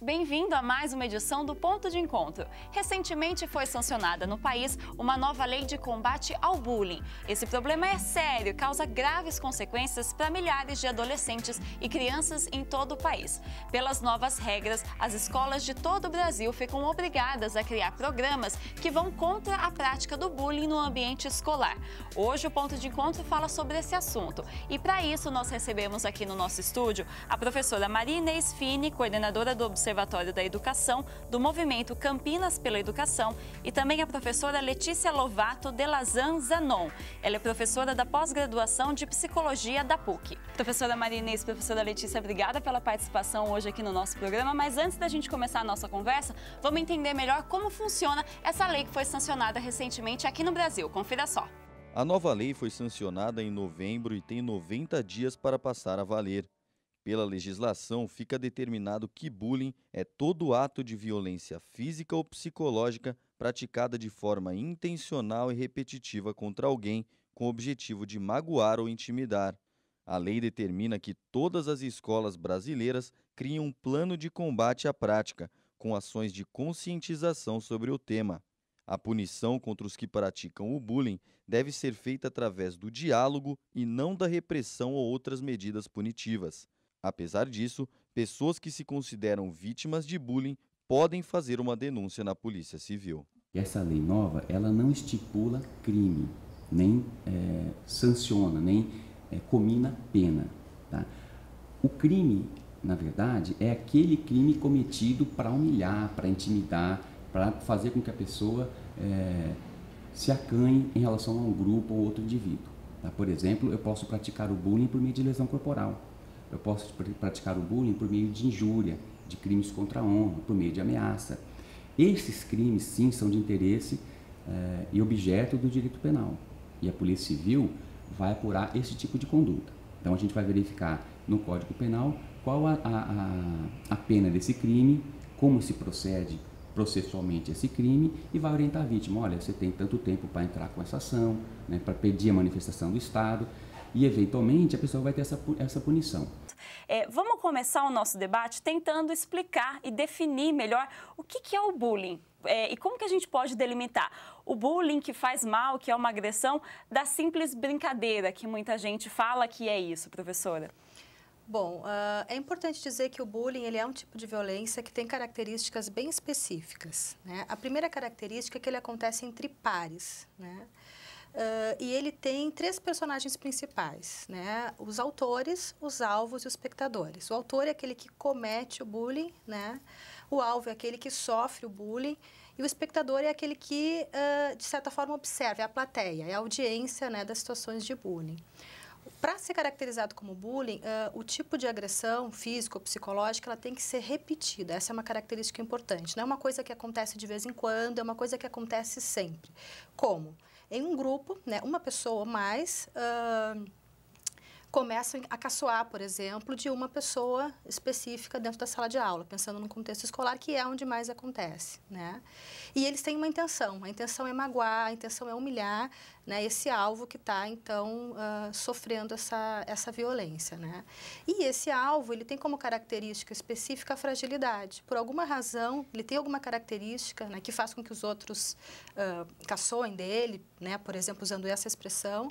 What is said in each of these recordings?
Bem-vindo a mais uma edição do Ponto de Encontro. Recentemente foi sancionada no país uma nova lei de combate ao bullying. Esse problema é sério e causa graves consequências para milhares de adolescentes e crianças em todo o país. Pelas novas regras, as escolas de todo o Brasil ficam obrigadas a criar programas que vão contra a prática do bullying no ambiente escolar. Hoje o Ponto de Encontro fala sobre esse assunto e para isso nós recebemos aqui no nosso estúdio a professora Maria Inês Fini, coordenadora do Observatório da Educação, do Movimento Campinas pela Educação, e também a professora Letícia Lovato de Lazan Zanon. Ela é professora da pós-graduação de Psicologia da PUC. Professora Maria Inês, professora Letícia, obrigada pela participação hoje aqui no nosso programa, mas antes da gente começar a nossa conversa, vamos entender melhor como funciona essa lei que foi sancionada recentemente aqui no Brasil. Confira só. A nova lei foi sancionada em novembro e tem 90 dias para passar a valer. Pela legislação, fica determinado que bullying é todo ato de violência física ou psicológica praticada de forma intencional e repetitiva contra alguém com o objetivo de magoar ou intimidar. A lei determina que todas as escolas brasileiras criem um plano de combate à prática, com ações de conscientização sobre o tema. A punição contra os que praticam o bullying deve ser feita através do diálogo e não da repressão ou outras medidas punitivas. Apesar disso, pessoas que se consideram vítimas de bullying podem fazer uma denúncia na Polícia Civil. Essa lei nova, ela não estipula crime, nem sanciona, nem comina pena. Tá? O crime, na verdade, é aquele crime cometido para humilhar, para intimidar, para fazer com que a pessoa se acanhe em relação a um grupo ou outro indivíduo. Tá? Por exemplo, eu posso praticar o bullying por meio de lesão corporal. Eu posso praticar o bullying por meio de injúria, de crimes contra a honra, por meio de ameaça. Esses crimes, sim, são de interesse e objeto do direito penal. E a Polícia Civil vai apurar esse tipo de conduta. Então, a gente vai verificar no Código Penal qual a pena desse crime, como se procede processualmente esse crime e vai orientar a vítima. Olha, você tem tanto tempo para entrar com essa ação, né, para pedir a manifestação do Estado. E, eventualmente, a pessoa vai ter essa punição. Vamos começar o nosso debate tentando explicar e definir melhor o que é o bullying e como que a gente pode delimitar o bullying que faz mal, que é uma agressão, da simples brincadeira, que muita gente fala que é isso, professora. Bom, é importante dizer que o bullying ele é um tipo de violência que tem características bem específicas, né? A primeira característica é que ele acontece entre pares, né? E ele tem três personagens principais, né? Os autores, os alvos e os espectadores. O autor é aquele que comete o bullying, né? O alvo é aquele que sofre o bullying e o espectador é aquele que, de certa forma, observa, é a plateia, é a audiência, né, das situações de bullying. Para ser caracterizado como bullying, o tipo de agressão física ou psicológica ela tem que ser repetida. Essa é uma característica importante. Não é uma coisa que acontece de vez em quando, é uma coisa que acontece sempre. Como? Em um grupo, né, uma pessoa ou mais começam a caçoar, por exemplo, de uma pessoa específica dentro da sala de aula, pensando no contexto escolar, que é onde mais acontece, né? E eles têm uma intenção, a intenção é magoar, a intenção é humilhar, né, esse alvo que está, então, sofrendo essa violência, né? E esse alvo, ele tem como característica específica a fragilidade. Por alguma razão, ele tem alguma característica, né, que faz com que os outros caçoem dele, né, por exemplo, usando essa expressão,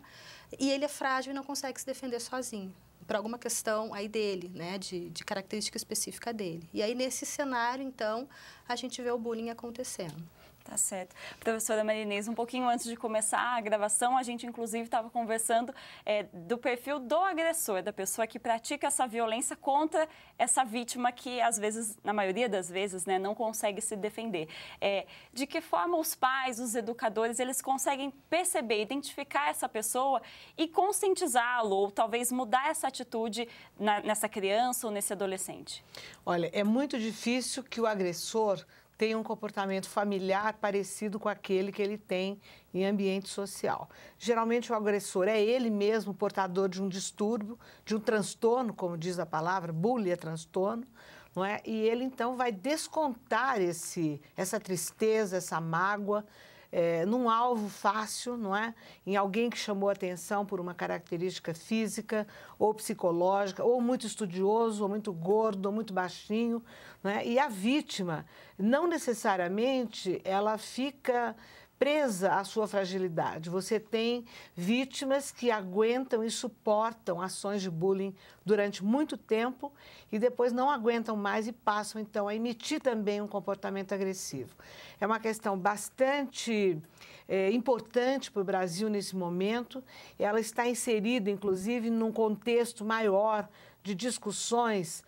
e ele é frágil e não consegue se defender sozinho, por alguma questão aí dele, né, de característica específica dele. E aí, nesse cenário, então, a gente vê o bullying acontecendo. Tá certo. Professora Maria Inês, um pouquinho antes de começar a gravação, a gente inclusive estava conversando do perfil do agressor, da pessoa que pratica essa violência contra essa vítima que, às vezes, na maioria das vezes, né, não consegue se defender. De que forma os pais, os educadores, eles conseguem perceber, identificar essa pessoa e conscientizá-lo, ou talvez mudar essa atitude nessa criança ou nesse adolescente? Olha, é muito difícil que o agressor tem um comportamento familiar parecido com aquele que ele tem em ambiente social. Geralmente o agressor é ele mesmo portador de um distúrbio, de um transtorno, como diz a palavra, bullying é transtorno, não é? E ele então vai descontar essa tristeza, essa mágoa num alvo fácil, não é? Em alguém que chamou atenção por uma característica física ou psicológica, ou muito estudioso, ou muito gordo, ou muito baixinho, não é? E a vítima, não necessariamente, ela fica presa à sua fragilidade. Você tem vítimas que aguentam e suportam ações de bullying durante muito tempo e depois não aguentam mais e passam, então, a emitir também um comportamento agressivo. É uma questão bastante importante para o Brasil nesse momento. Ela está inserida, inclusive, num contexto maior de discussões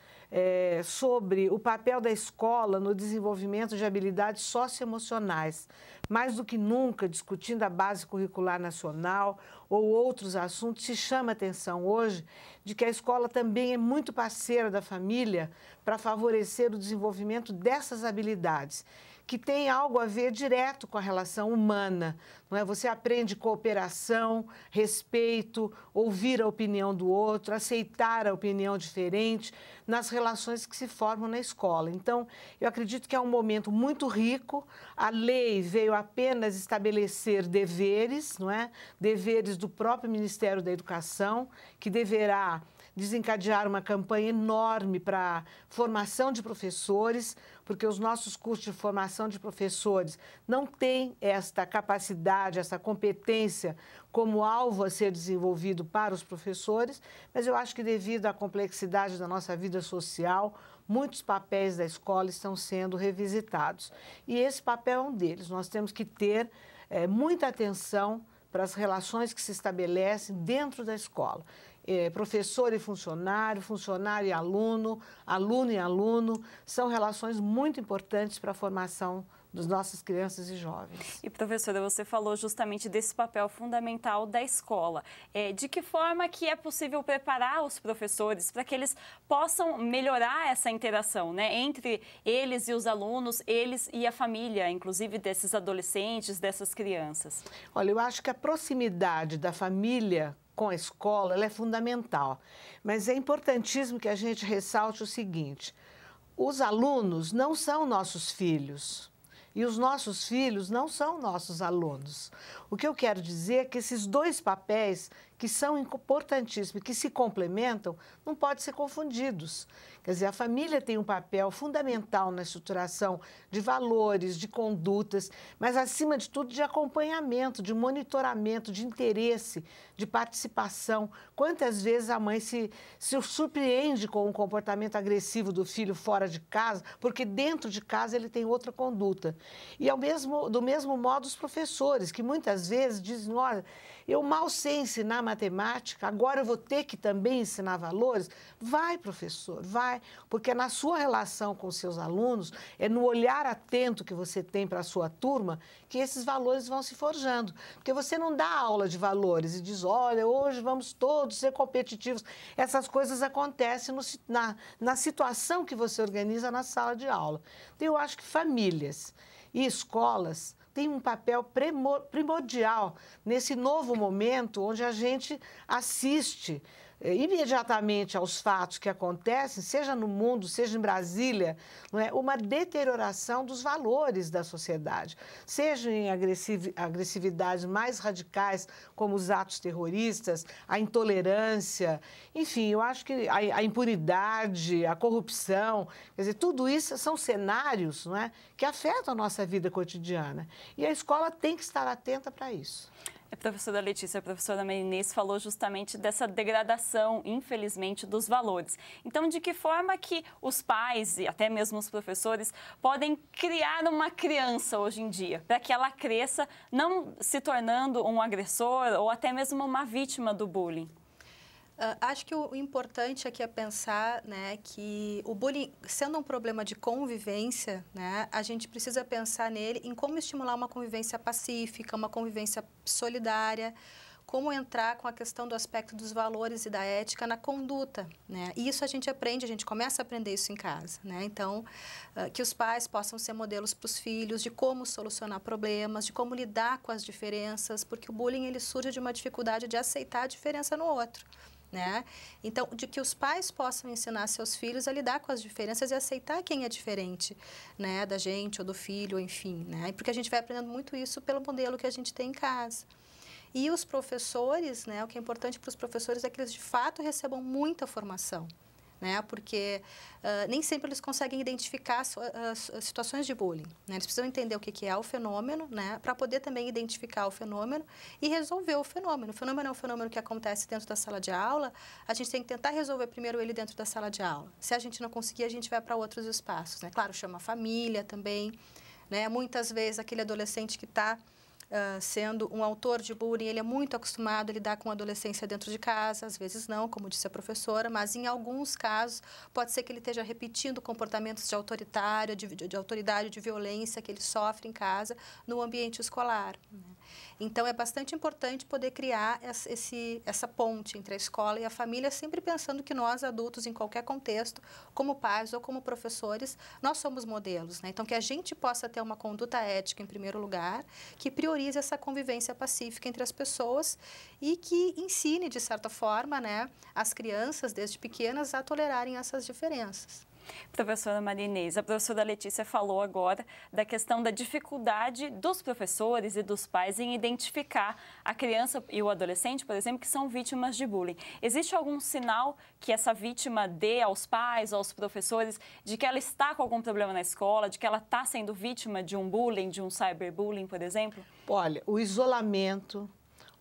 sobre o papel da escola no desenvolvimento de habilidades socioemocionais. Mais do que nunca, discutindo a base curricular nacional ou outros assuntos, se chama a atenção hoje de que a escola também é muito parceira da família para favorecer o desenvolvimento dessas habilidades, que tem algo a ver direto com a relação humana, não é? Você aprende cooperação, respeito, ouvir a opinião do outro, aceitar a opinião diferente nas relações que se formam na escola. Então, eu acredito que é um momento muito rico. A lei veio apenas estabelecer deveres, não é? Deveres do próprio Ministério da Educação, que deverá desencadear uma campanha enorme para formação de professores, porque os nossos cursos de formação de professores não têm esta capacidade, essa competência como alvo a ser desenvolvido para os professores, mas eu acho que devido à complexidade da nossa vida social, muitos papéis da escola estão sendo revisitados. E esse papel é um deles. Nós temos que ter muita atenção para as relações que se estabelecem dentro da escola. Professor e funcionário, funcionário e aluno, aluno e aluno, são relações muito importantes para a formação das nossas crianças e jovens. E, professora, você falou justamente desse papel fundamental da escola. De que forma que é possível preparar os professores para que eles possam melhorar essa interação, né, entre eles e os alunos, eles e a família, inclusive desses adolescentes, dessas crianças? Olha, eu acho que a proximidade da família com a escola, ela é fundamental. Mas é importantíssimo que a gente ressalte o seguinte: os alunos não são nossos filhos e os nossos filhos não são nossos alunos. O que eu quero dizer é que esses dois papéis, que são importantíssimos, que se complementam, não podem ser confundidos. Quer dizer, a família tem um papel fundamental na estruturação de valores, de condutas, mas, acima de tudo, de acompanhamento, de monitoramento, de interesse, de participação. Quantas vezes a mãe se surpreende com um comportamento agressivo do filho fora de casa, porque dentro de casa ele tem outra conduta. E do mesmo modo os professores, que muitas vezes dizem: olha, eu mal sei ensinar matemática, agora eu vou ter que também ensinar valores. Vai, professor, vai, porque é na sua relação com os seus alunos, é no olhar atento que você tem para a sua turma, que esses valores vão se forjando. Porque você não dá aula de valores e diz: olha, hoje vamos todos ser competitivos. Essas coisas acontecem na situação que você organiza na sala de aula. Então, eu acho que famílias e escolas têm um papel primordial nesse novo momento onde a gente assiste imediatamente aos fatos que acontecem, seja no mundo, seja em Brasília, não é? Uma deterioração dos valores da sociedade, seja em agressividades mais radicais, como os atos terroristas, a intolerância, enfim, eu acho que a impunidade, a corrupção, quer dizer, tudo isso são cenários, não é, que afetam a nossa vida cotidiana. E a escola tem que estar atenta para isso. A professora Letícia, a professora Maria Inês falou justamente dessa degradação, infelizmente, dos valores. Então, de que forma que os pais e até mesmo os professores podem criar uma criança hoje em dia, para que ela cresça não se tornando um agressor ou até mesmo uma vítima do bullying? Acho que o importante aqui é pensar, né, que o bullying, sendo um problema de convivência, né, a gente precisa pensar nele em como estimular uma convivência pacífica, uma convivência solidária, como entrar com a questão do aspecto dos valores e da ética na conduta, né? E isso a gente aprende, a gente começa a aprender isso em casa, né? Então, que os pais possam ser modelos para os filhos de como solucionar problemas, de como lidar com as diferenças, porque o bullying ele surge de uma dificuldade de aceitar a diferença no outro. né? Então, de que os pais possam ensinar seus filhos a lidar com as diferenças e aceitar quem é diferente, né, da gente ou do filho, enfim, né? Porque a gente vai aprendendo muito isso pelo modelo que a gente tem em casa. E os professores, né, o que é importante para os professores é que eles de fato recebam muita formação, né? Porque nem sempre eles conseguem identificar as situações de bullying, né? Eles precisam entender o que é o fenômeno, né? Para poder também identificar o fenômeno e resolver o fenômeno. O fenômeno é um fenômeno que acontece dentro da sala de aula, a gente tem que tentar resolver primeiro ele dentro da sala de aula. Se a gente não conseguir, a gente vai para outros espaços, né? Claro, chama a família também, né? Muitas vezes aquele adolescente que está sendo um autor de bullying, ele é muito acostumado a lidar com a adolescência dentro de casa, às vezes não, como disse a professora, mas em alguns casos pode ser que ele esteja repetindo comportamentos de autoritário, de autoridade, de violência que ele sofre em casa, no ambiente escolar, né? Então, é bastante importante poder criar essa ponte entre a escola e a família, sempre pensando que nós, adultos, em qualquer contexto, como pais ou como professores, nós somos modelos, né? Então, que a gente possa ter uma conduta ética, em primeiro lugar, que priorize essa convivência pacífica entre as pessoas e que ensine, de certa forma, né, as crianças, desde pequenas, a tolerarem essas diferenças. Professora Maria Inês, a professora Letícia falou agora da questão da dificuldade dos professores e dos pais em identificar a criança e o adolescente, por exemplo, que são vítimas de bullying. Existe algum sinal que essa vítima dê aos pais, aos professores, de que ela está com algum problema na escola, de que ela está sendo vítima de um bullying, de um cyberbullying, por exemplo? Olha, o isolamento,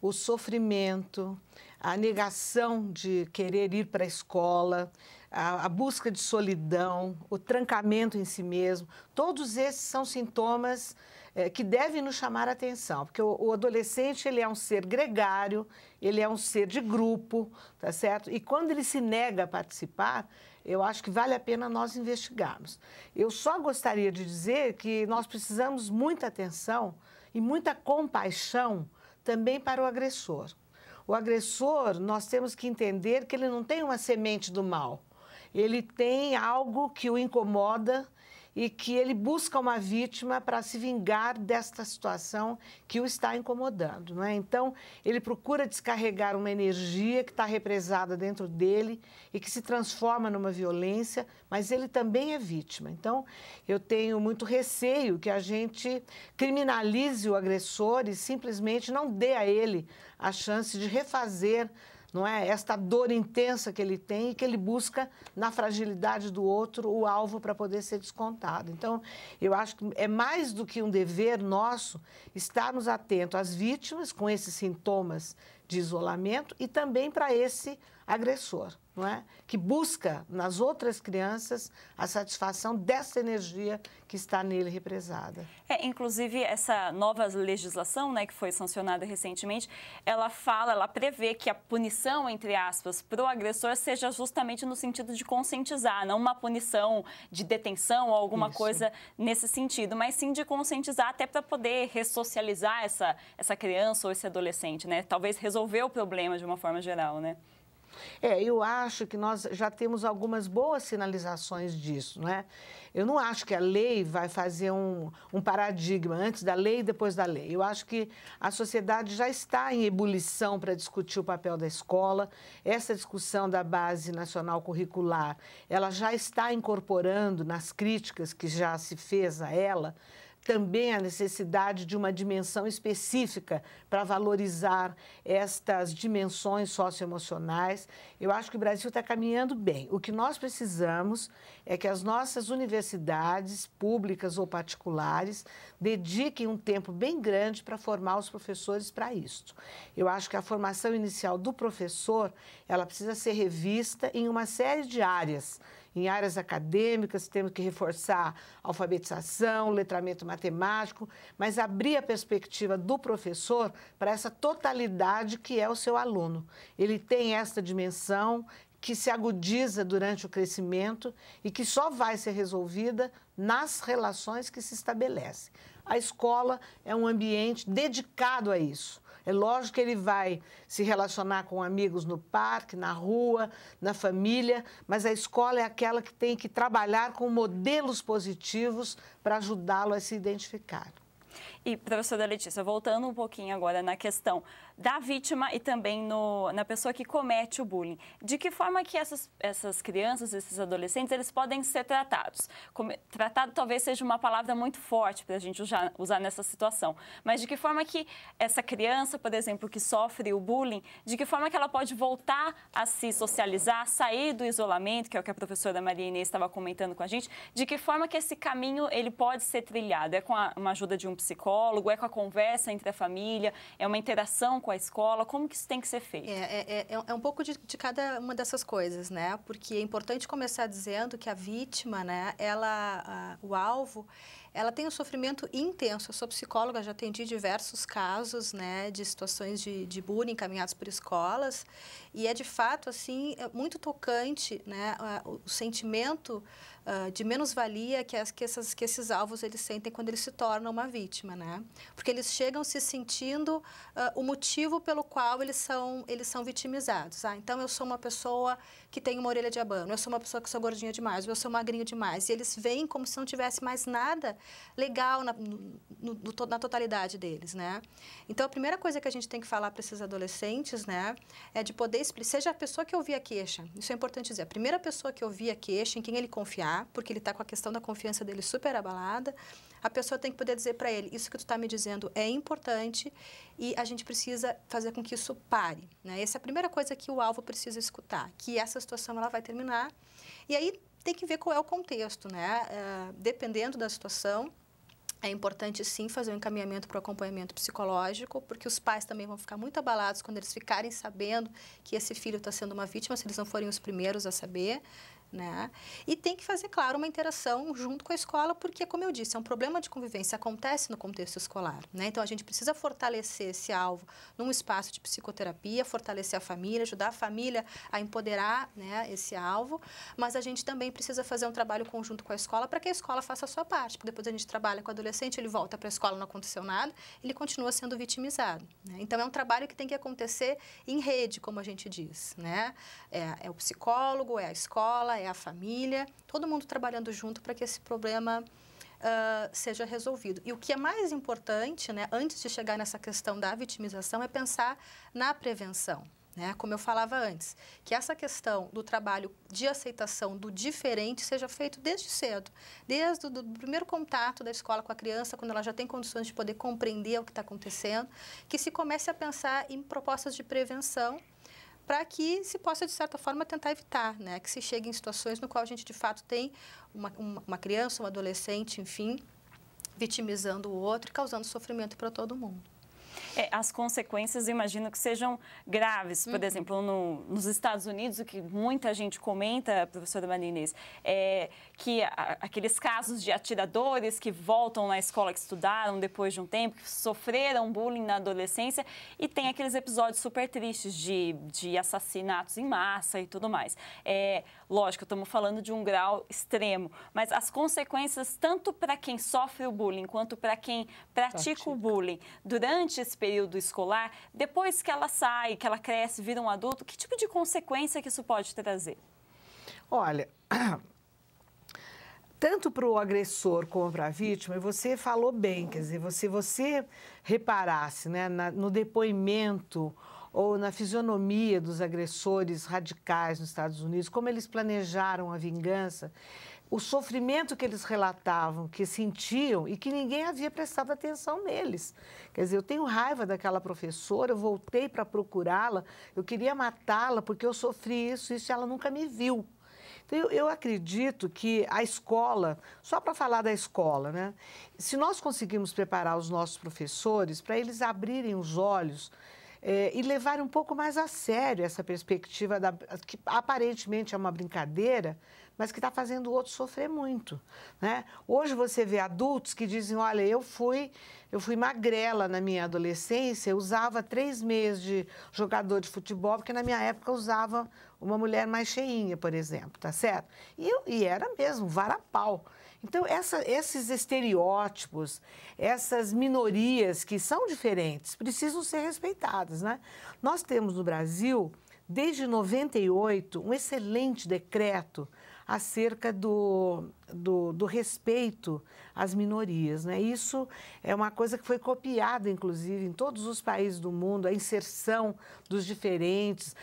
o sofrimento, a negação de querer ir para a escola, a busca de solidão, o trancamento em si mesmo, todos esses são sintomas que devem nos chamar a atenção, porque o adolescente, ele é um ser gregário, ele é um ser de grupo, tá certo? E quando ele se nega a participar, eu acho que vale a pena nós investigarmos. Eu só gostaria de dizer que nós precisamos muita atenção e muita compaixão também para o agressor. O agressor, nós temos que entender que ele não tem uma semente do mal. Ele tem algo que o incomoda e que ele busca uma vítima para se vingar desta situação que o está incomodando, não é? Então, ele procura descarregar uma energia que está represada dentro dele e que se transforma numa violência, mas ele também é vítima. Então, eu tenho muito receio que a gente criminalize o agressor e simplesmente não dê a ele a chance de refazer, não é, esta dor intensa que ele tem e que ele busca na fragilidade do outro o alvo para poder ser descontado. Então, eu acho que é mais do que um dever nosso estarmos atentos às vítimas com esses sintomas de isolamento e também para esse agressor, não é? Que busca nas outras crianças a satisfação dessa energia que está nele represada. Inclusive, essa nova legislação, né, que foi sancionada recentemente, ela prevê que a punição, entre aspas, para o agressor seja justamente no sentido de conscientizar, não uma punição de detenção ou alguma coisa nesse sentido, mas sim de conscientizar até para poder ressocializar essa criança ou esse adolescente, né? Talvez resolver o problema de uma forma geral, né? Eu acho que nós já temos algumas boas sinalizações disso, não é? Eu não acho que a lei vai fazer um paradigma antes da lei e depois da lei. Eu acho que a sociedade já está em ebulição para discutir o papel da escola. Essa discussão da Base Nacional Curricular, ela já está incorporando nas críticas que já se fez a ela, também a necessidade de uma dimensão específica para valorizar estas dimensões socioemocionais. Eu acho que o Brasil está caminhando bem. O que nós precisamos é que as nossas universidades, públicas ou particulares, dediquem um tempo bem grande para formar os professores para isso. Eu acho que a formação inicial do professor, ela precisa ser revista em uma série de áreas. Em áreas acadêmicas, temos que reforçar a alfabetização, o letramento matemático, mas abrir a perspectiva do professor para essa totalidade que é o seu aluno. Ele tem esta dimensão que se agudiza durante o crescimento e que só vai ser resolvida nas relações que se estabelecem. A escola é um ambiente dedicado a isso. É lógico que ele vai se relacionar com amigos no parque, na rua, na família, mas a escola é aquela que tem que trabalhar com modelos positivos para ajudá-lo a se identificar. E, professora Letícia, voltando um pouquinho agora na questão da vítima e também na pessoa que comete o bullying, de que forma que essas crianças, esses adolescentes, eles podem ser tratados? Tratado talvez seja uma palavra muito forte para a gente usar nessa situação, mas de que forma que essa criança, por exemplo, que sofre o bullying, de que forma que ela pode voltar a se socializar, sair do isolamento, que é o que a professora Maria Inês estava comentando com a gente, de que forma que esse caminho ele pode ser trilhado? É com uma ajuda de um psicólogo, é com a conversa entre a família, é uma interação com a escola, como que isso tem que ser feito? É um pouco de cada uma dessas coisas, né? Porque é importante começar dizendo que a vítima, né, o alvo, ela tem um sofrimento intenso. Eu sou psicóloga, já atendi diversos casos, né, de situações de bullying encaminhados por escolas, e é de fato assim muito tocante, né, o sentimento de menos-valia que esses alvos eles sentem quando eles se tornam uma vítima, né? Porque eles chegam se sentindo o motivo pelo qual eles são vitimizados. Então, eu sou uma pessoa que tem uma orelha de abano, eu sou uma pessoa que sou gordinha demais, eu sou magrinho demais. E eles veem como se não tivesse mais nada legal na totalidade deles, né? Então, a primeira coisa que a gente tem que falar para esses adolescentes, né, é de poder explicar, seja a pessoa que ouvir a queixa, isso é importante dizer, a primeira pessoa que ouvir a queixa, em quem ele confiar, porque ele está com a questão da confiança dele super abalada, a pessoa tem que poder dizer para ele, isso que tu está me dizendo é importante e a gente precisa fazer com que isso pare, né? Essa é a primeira coisa que o alvo precisa escutar, que essa situação ela vai terminar. E aí tem que ver qual é o contexto, né? Dependendo da situação, é importante, sim, fazer um encaminhamento para o acompanhamento psicológico, porque os pais também vão ficar muito abalados quando eles ficarem sabendo que esse filho está sendo uma vítima, se eles não forem os primeiros a saber, né? E tem que fazer, claro, uma interação junto com a escola, porque, como eu disse, é um problema de convivência, acontece no contexto escolar, né? Então, a gente precisa fortalecer esse alvo num espaço de psicoterapia, fortalecer a família, ajudar a família a empoderar, né, esse alvo, mas a gente também precisa fazer um trabalho conjunto com a escola para que a escola faça a sua parte, porque depois a gente trabalha com o adolescente, ele volta para a escola, não aconteceu nada, ele continua sendo vitimizado, né? Então, é um trabalho que tem que acontecer em rede, como a gente diz, né? É o psicólogo, é a escola, é a família, todo mundo trabalhando junto para que esse problema seja resolvido. E o que é mais importante, né, antes de chegar nessa questão da vitimização, é pensar na prevenção, né? Como eu falava antes, que essa questão do trabalho de aceitação do diferente seja feito desde cedo, desde o primeiro contato da escola com a criança, quando ela já tem condições de poder compreender o que está acontecendo, que se comece a pensar em propostas de prevenção, para que se possa, de certa forma, tentar evitar, né, que se chegue em situações no qual a gente, de fato, tem uma criança, um adolescente, enfim, vitimizando o outro e causando sofrimento para todo mundo. As consequências, imagino que sejam graves. Por exemplo, nos Estados Unidos, o que muita gente comenta, professora Maria Inês, é que aqueles casos de atiradores que voltam na escola que estudaram depois de um tempo, que sofreram bullying na adolescência, e tem aqueles episódios super tristes de assassinatos em massa e tudo mais. Lógico, estamos falando de um grau extremo, mas as consequências, tanto para quem sofre o bullying, quanto para quem pratica o bullying, durante esse período escolar, depois que ela sai, que ela cresce, vira um adulto, que tipo de consequência que isso pode trazer? Olha, tanto para o agressor como para a vítima, você falou bem, quer dizer, se você reparasse, né, no depoimento ou na fisionomia dos agressores radicais nos Estados Unidos, como eles planejaram a vingança, o sofrimento que eles relatavam, que sentiam e que ninguém havia prestado atenção neles. Quer dizer, eu tenho raiva daquela professora, eu voltei para procurá-la, eu queria matá-la porque eu sofri isso e ela nunca me viu. Então, eu acredito que a escola, só para falar da escola, né? Se nós conseguirmos preparar os nossos professores para eles abrirem os olhos e levarem um pouco mais a sério essa perspectiva, que aparentemente é uma brincadeira, mas que está fazendo o outro sofrer muito, né? Hoje você vê adultos que dizem, olha, eu fui magrela na minha adolescência, eu usava 3 meses de jogador de futebol, porque na minha época eu usava uma mulher mais cheinha, por exemplo, tá certo? E era mesmo, varapau. Então, esses estereótipos, essas minorias que são diferentes, precisam ser respeitadas, né? Nós temos no Brasil, desde 98, um excelente decreto, acerca do respeito às minorias, né? Isso é uma coisa que foi copiada, inclusive, em todos os países do mundo, a inserção dos diferentes.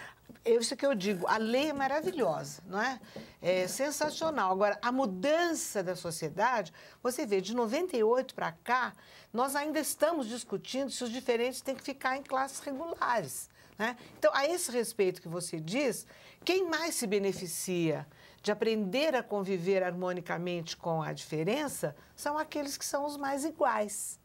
Isso que eu digo, a lei é maravilhosa, não é? É sensacional. Agora, a mudança da sociedade, você vê, de 98 para cá, nós ainda estamos discutindo se os diferentes têm que ficar em classes regulares, né? Então, a esse respeito que você diz, quem mais se beneficia de aprender a conviver harmonicamente com a diferença são aqueles que são os mais iguais,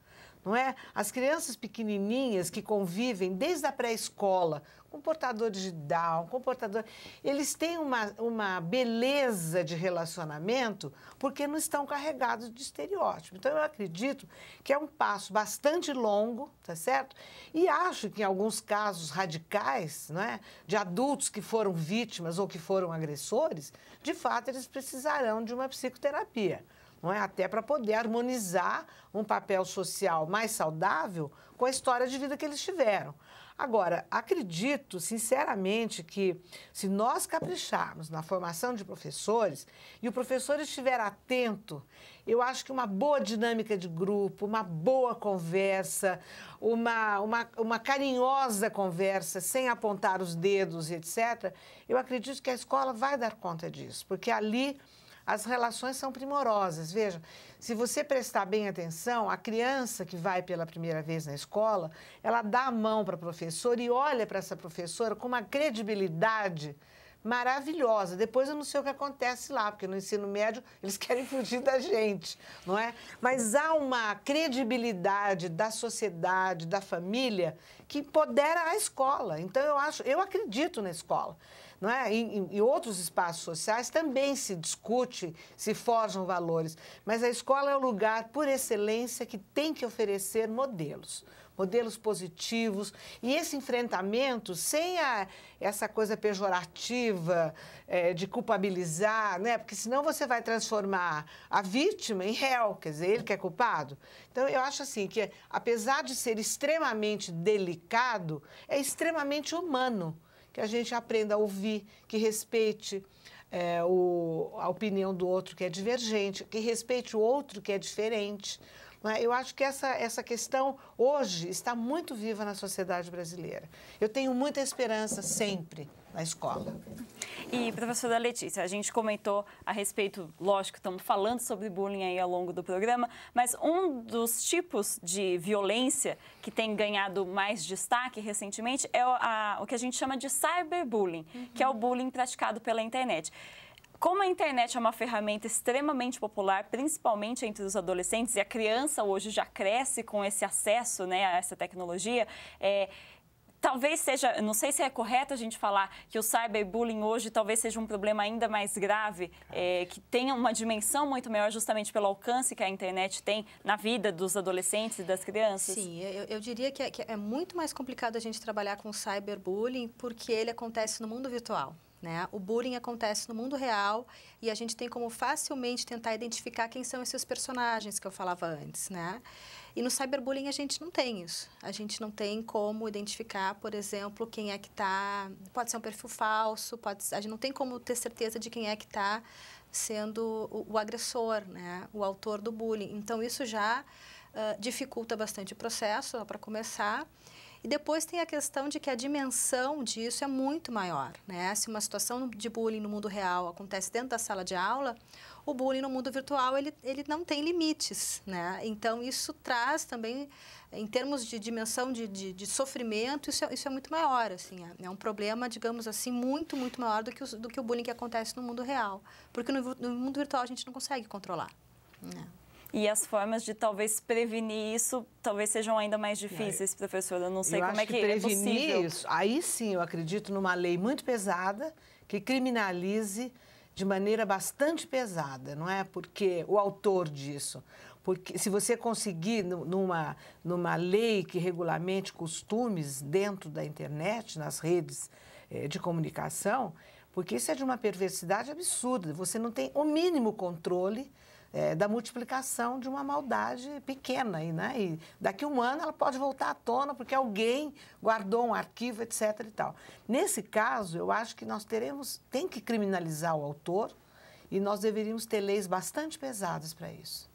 não é? As crianças pequenininhas que convivem desde a pré-escola, com portadores de Down, eles têm uma beleza de relacionamento porque não estão carregados de estereótipo. Então, eu acredito que é um passo bastante longo, tá certo? E acho que em alguns casos radicais, não é? De adultos que foram vítimas ou que foram agressores, de fato, eles precisarão de uma psicoterapia. Não é? Até para poder harmonizar um papel social mais saudável com a história de vida que eles tiveram. Agora, acredito, sinceramente, que se nós capricharmos na formação de professores e o professor estiver atento, eu acho que uma boa dinâmica de grupo, uma boa conversa, uma carinhosa conversa, sem apontar os dedos, etc., eu acredito que a escola vai dar conta disso, porque ali as relações são primorosas. Veja, se você prestar bem atenção, a criança que vai pela primeira vez na escola, ela dá a mão para a professora e olha para essa professora com uma credibilidade maravilhosa. Depois eu não sei o que acontece lá, porque no ensino médio eles querem fugir da gente, não é? Mas há uma credibilidade da sociedade, da família, que empodera a escola. Então eu acredito na escola. Não é? Em outros espaços sociais também se discute, se forjam valores, mas a escola é o lugar, por excelência, que tem que oferecer modelos positivos, e esse enfrentamento sem essa coisa pejorativa de culpabilizar, né? Porque senão você vai transformar a vítima em réu, quer dizer, ele que é culpado. Então, eu acho assim que, apesar de ser extremamente delicado, é extremamente humano que a gente aprenda a ouvir, que respeite a opinião do outro que é divergente, que respeite o outro que é diferente. Eu acho que essa questão hoje está muito viva na sociedade brasileira. Eu tenho muita esperança sempre na escola. E, professora Letícia, a gente comentou a respeito, lógico, estamos falando sobre bullying aí ao longo do programa, mas um dos tipos de violência que tem ganhado mais destaque recentemente é o que a gente chama de cyberbullying, que é o bullying praticado pela internet. Como a internet é uma ferramenta extremamente popular, principalmente entre os adolescentes, e a criança hoje já cresce com esse acesso, né, a essa tecnologia, talvez seja, não sei se é correto a gente falar que o cyberbullying hoje talvez seja um problema ainda mais grave, que tenha uma dimensão muito maior justamente pelo alcance que a internet tem na vida dos adolescentes e das crianças. Sim, eu diria que é muito mais complicado a gente trabalhar com o cyberbullying porque ele acontece no mundo virtual. Né? O bullying acontece no mundo real e a gente tem como facilmente tentar identificar quem são esses personagens que eu falava antes, né? E no cyberbullying a gente não tem isso. A gente não tem como identificar, por exemplo, quem é que está... Pode ser um perfil falso, a gente não tem como ter certeza de quem é que está sendo o agressor, né? O autor do bullying. Então, isso já dificulta bastante o processo, para começar. E depois tem a questão de que a dimensão disso é muito maior, né? Se uma situação de bullying no mundo real acontece dentro da sala de aula, o bullying no mundo virtual, ele não tem limites, né? Então, isso traz também, em termos de dimensão de sofrimento, isso é muito maior, assim. É um problema, digamos assim, muito, muito maior do que o bullying que acontece no mundo real. Porque no mundo virtual a gente não consegue controlar, né? E as formas de talvez prevenir isso talvez sejam ainda mais difíceis, professora. Eu não sei como é que é possível. Isso, aí sim, eu acredito numa lei muito pesada que criminalize de maneira bastante pesada, não é? Porque o autor disso. Porque se você conseguir numa lei que regulamente costumes dentro da internet, nas redes de comunicação, porque isso é de uma perversidade absurda. Você não tem o mínimo controle da multiplicação de uma maldade pequena. Né? E daqui a um ano ela pode voltar à tona porque alguém guardou um arquivo, etc. E tal. Nesse caso, eu acho que nós tem que criminalizar o autor e nós deveríamos ter leis bastante pesadas para isso.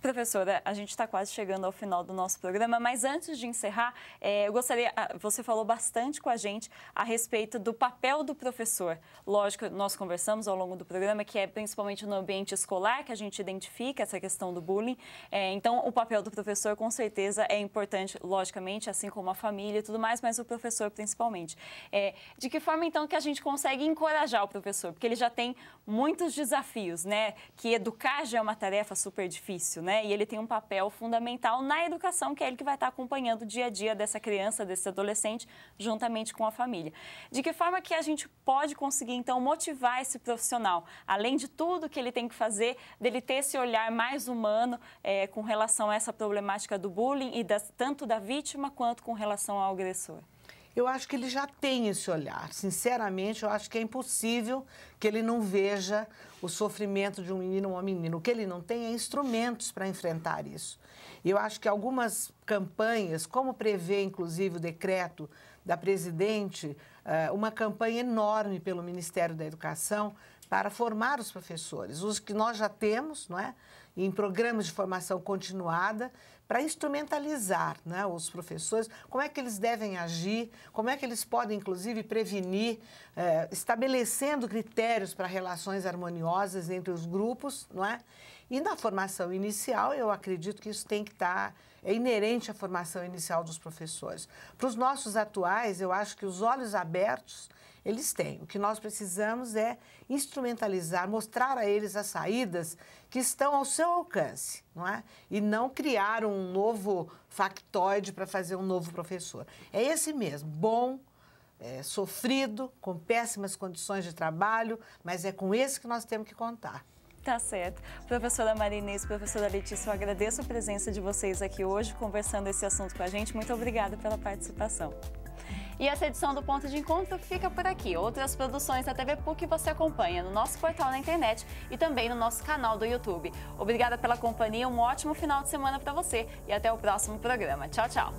Professora, a gente está quase chegando ao final do nosso programa, mas antes de encerrar, eu gostaria, você falou bastante com a gente a respeito do papel do professor. Lógico, nós conversamos ao longo do programa que é principalmente no ambiente escolar que a gente identifica essa questão do bullying. Então, o papel do professor com certeza é importante, logicamente, assim como a família e tudo mais, mas o professor principalmente. De que forma, então, que a gente consegue encorajar o professor? Porque ele já tem muitos desafios, né? Que educar já é uma tarefa super difícil, né? E ele tem um papel fundamental na educação, que é ele que vai estar acompanhando o dia a dia dessa criança, desse adolescente, juntamente com a família. De que forma que a gente pode conseguir, então, motivar esse profissional, além de tudo que ele tem que fazer, dele ter esse olhar mais humano com relação a essa problemática do bullying e tanto da vítima quanto com relação ao agressor? Eu acho que ele já tem esse olhar. Sinceramente, eu acho que é impossível que ele não veja o sofrimento de um menino ou uma menina. O que ele não tem é instrumentos para enfrentar isso. E eu acho que algumas campanhas, como prevê, inclusive, o decreto da presidente, uma campanha enorme pelo Ministério da Educação para formar os professores, os que nós já temos, não é? Em programas de formação continuada, para instrumentalizar, né, os professores, como é que eles devem agir, como é que eles podem, inclusive, prevenir, estabelecendo critérios para relações harmoniosas entre os grupos, não é? E na formação inicial, eu acredito que isso tem que estar, é inerente à formação inicial dos professores. Para os nossos atuais, eu acho que os olhos abertos, eles têm. O que nós precisamos é instrumentalizar, mostrar a eles as saídas que estão ao seu alcance, não é? E não criar um novo factoide para fazer um novo professor. É esse mesmo, bom, sofrido, com péssimas condições de trabalho, mas é com esse que nós temos que contar. Tá certo. Professora Maria Inês, professora Letícia, eu agradeço a presença de vocês aqui hoje, conversando esse assunto com a gente. Muito obrigada pela participação. E essa edição do Ponto de Encontro fica por aqui. Outras produções da TV PUC você acompanha no nosso portal na internet e também no nosso canal do YouTube. Obrigada pela companhia, um ótimo final de semana para você e até o próximo programa. Tchau, tchau!